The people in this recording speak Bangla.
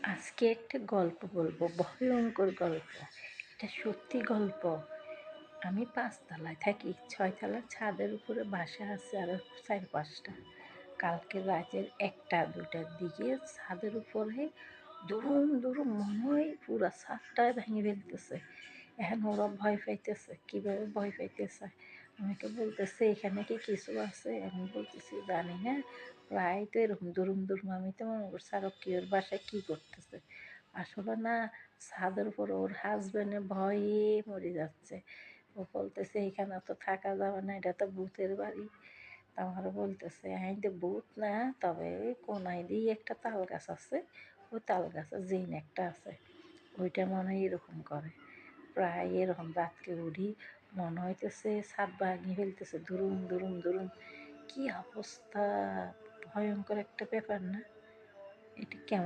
আজকে একটা গল্প বলবো, ভয়ঙ্কর গল্প। এটা সত্যি গল্প। আমি ৫ তলায় থাকি, ৬ তলার ছাদের উপরে বাসা আছে আরো ৪-৫টা। কালকে রাতের ১টা-২টার দিকে ছাদের উপরে দুরুম দুরুম মনে হয় পুরা ছাদটাই ভেঙে ফেলতেছে। এখন ওরা ভয় পাইতেছে, কীভাবে ভয় পাইতেছে আমাকে বলতেছে, এখানে কি কিছু আছে? আমি বলতেছি জানি না, প্রায় তো এরকম দুরুম দুরুম। আমি তো মনে করছি আরো কি ওর বাসায় কী করতেছে। আসলে না, ছাদের উপর ওর হাজবেন্ডে ভয়ে মরে যাচ্ছে। ও বলতেছে এখানে তো থাকা যাবে না, এটা তো ভূতের বাড়ি। তা আমার বলতেছে হ্যাঁ, তো ভূত না, তবে কোনায় দিয়ে একটা তাল গাছ আছে, ওই তাল গাছের জিন একটা আছে, ওইটা মনে হয় এরকম করে। প্রায় এরকম রাত্রে উঠি, মনে হইতেছে ছাদ ভাঙিয়ে ফেলতেছে, দুরুম দুরুম দুরুম। কি অবস্থা! ভয়ঙ্কর একটা ব্যাপার না? এটা কেমন